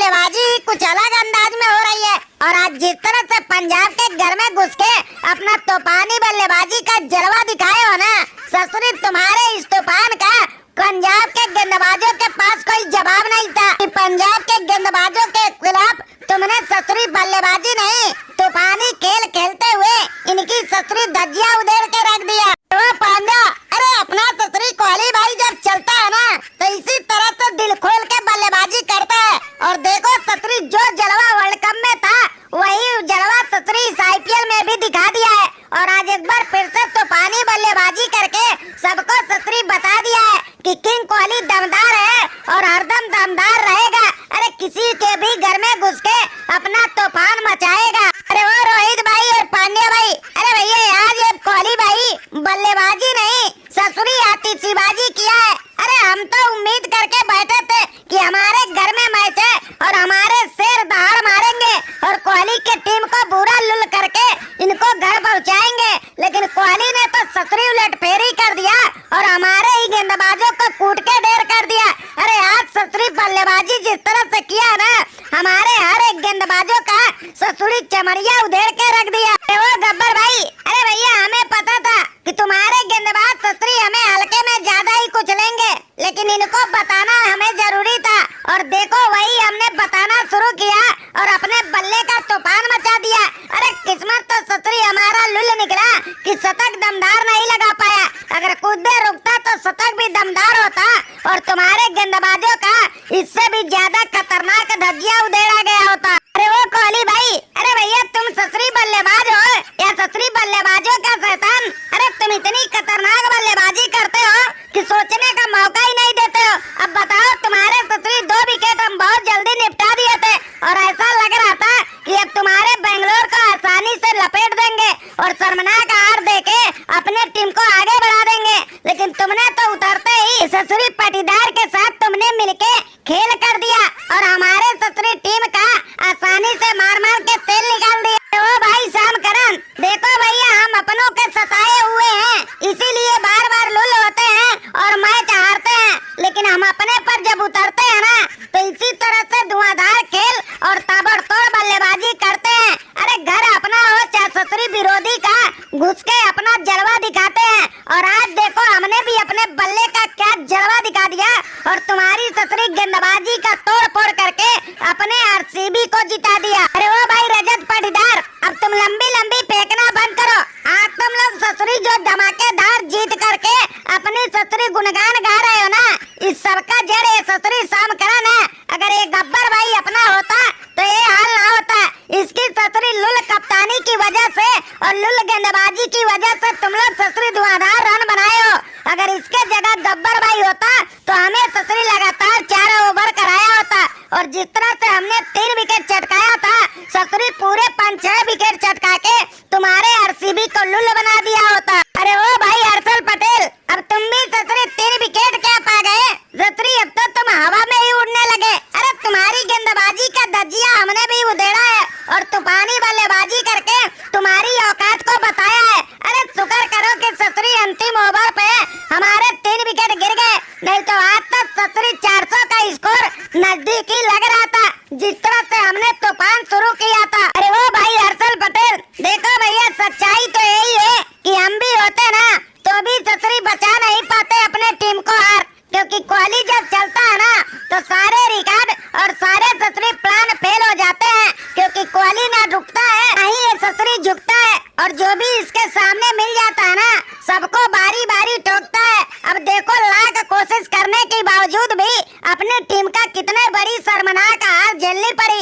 बल्लेबाजी कुछ अलग अंदाज में हो रही है। और आज जिस तरह से पंजाब के घर में घुस के अपना तूफानी बल्लेबाजी का जलवा दिखाए हो ना ससुरी, तुम्हारे इस तूफान का पंजाब के गेंदबाजों के पास कोई जवाब नहीं था। पंजाब के गेंदबाजों के खिलाफ तुमने ससुरी बल्लेबाजी नहीं, तूफानी खेल खेलते हुए इनकी ससुरी धज्जियां उधेड़ के रख दिया। वो पांड्या, अरे अपना ससुरी कोहली भाई जब चलता है ना तो इसी तरह से दिल खोल के बल्लेबाजी करता है। और देखो ससुरी जो जलवा वर्ल्ड कप में था वही जलवा ससुरी इस IPL में भी दिखा दिया है। और आज एक बार फिर से तूफानी बल्लेबाजी करके सबको ससुरी बता दिया है कि किंग कोहली दमदार है और हरदम दमदार रहेगा। अरे किसी के भी घर में घुस के अपना तूफान मचाएगा। अरे वो रोहित भाई और पांड्या भाई, अरे भैया आज ये कोहली भाई बल्लेबाजी नहीं ससुरी आतिशबाजी किया है। अरे हम तो उम्मीद करके बैठे थे कि हमारे घर में मैच है और हमारे शेर दहाड़ मारेंगे और कोहली की टीम को बुरा लुल करके इनको घर पहुंचाएंगे, लेकिन कोहली ने तो ससुरी उलटफेरी कर दिया और हमारे ही गेंदबाजों को कूट के ढेर कर दिया। अरे आज ससुरी बल्लेबाजी जिस तरह से किया ना हमारे हर एक गेंदबाजों का ससुरी चमड़िया उधेड़ के रख दिया। अरे वो गब्बर भाई, अरे भैया हमें पता था कि तुम्हारे गेंदबाज ससुरी हमें हल्के में ज्यादा ही कुछ लेंगे, लेकिन इनको बताना हमें जरूरी था। और देखो वही हमने बताना शुरू किया और अपने बल्ले का तूफान मचा दिया। अरे किस्मत तो ससुरी हमारा लुल निकला कि शतक दमदार नहीं लगा पाया। अगर कुछ देर रुकता तो शतक भी दमदार होता और तुम्हारे गेंदबाजों का इससे भी ज्यादा खतरनाक धज्जियां उधेड़ा गया होता। अरे वो कोहली भाई, अरे भैया तुम ससुरी बल्लेबाज हो या ससुरी बल्लेबाजों का शैतान? अरे तुम इतनी खतरनाक बल्लेबाजी करते हो कि सोचने का मौका ही नहीं देते हो। अब बताओ तुम्हारे ससुरी 2 विकेट हम बहुत जल्दी निपटा दिए थे और ऐसा लग रहा था कि अब तुम्हारे बेंगलोर को आसानी से लपेट देंगे और शर्मनाक हार देके अपने टीम को आगे बढ़ा देंगे, लेकिन तुमने तो उतरते ही ससुरी पाटीदार के साथ तुमने मिलके खेल कर दिया और हमारे ससुरी टीम का आसानी से मार मार के तेल निकाल दिया। ओ भाई शाम करन, देखो भैया हम अपनों के सताए हुए हैं, इसीलिए बार बार लुल होते हैं और मैच हारते हैं, लेकिन हम अपने पर जब उतरते हैं ना तो इसी तरह से धुआंधार खेल और ताबड़तोड़ बल्लेबाजी करते हैं। अरे घर अपना हो चाहे ससुरी विरोधी का घुस के अपना जलवा दिखाते हैं। और आज देखो हमने भी अपने बल्ले का क्या जलवा दिखा दिया और तुम्हारी ससुरी गेंदबाजी का तोड़ फोड़ करके अपने RCB को जिता दिया। अरे वो भाई रजत पाटीदार, अब तुम लंबी लंबी फेंकना बंद करो। आज तुम लोग ससुरी जो धमाकेदार जीत करके अपनी ससुरी गुणगान गा रहे हो ना, इस सबका जड़ ये ससुरी शाम करन है। अगर ये गब्बर भाई अपना होता तो ये हाल ना होता। इसकी ससुरी लुल कप्तानी की वजह से और लुल गेंदबाजी की वजह से तुम लोग ससुरी धुआंधार रन बनाए हो। अगर इसके जगह गब्बर भाई होता तो हमें ससुरी लगातार 4 ओवर कराया होता और जिस तरह से हमने 3 विकेट चटकाया था ससुरी पूरे 5-6 विकेट चटका के तुम्हारे RCB को लुल बना दिया होता। अरे वो भाई हर्षल पटेल, अब तुम भी ससुरी 3 विकेट क्या पा गए? ससुरी अब तो तुम हवा में ही उड़ने लगे। अरे तुम्हारी गेंदबाजी का धज्जिया हमने भी उधेड़ा है और तूफानी बल्लेबाजी करके तुम्हारी औकात को बताया है। अरे शुक्र करो कि ससुरी अंतिम ओवर पे हमारे 3 विकेट गिर गए, नहीं तो आज तक ससुरी 400 का स्कोर नजदीक ही लग रहा था जिस तरह से हमने तूफान शुरू किया था। अरे वो भाई हर्षल पटेल, देखो भैया सच्चाई तो यही है कि हम भी होते ना तो भी ससुरी बचा नहीं पाते अपने टीम को हार, क्योंकि कोहली जब चलता है ना तो सारे रिकॉर्ड और सारे ससुरी प्लान फेल हो जाते हैं, क्योंकि कोहली ना रुकता है नहीं ये ससुरी झुकता है और जो भी इसके सामने मिल जाता है ना सबको बारी बारी ठोकता है। अब देखो लाख कोशिश करने के बावजूद भी अपनी टीम का कितने बड़ी शर्मनाक हार झेलनी पड़ी।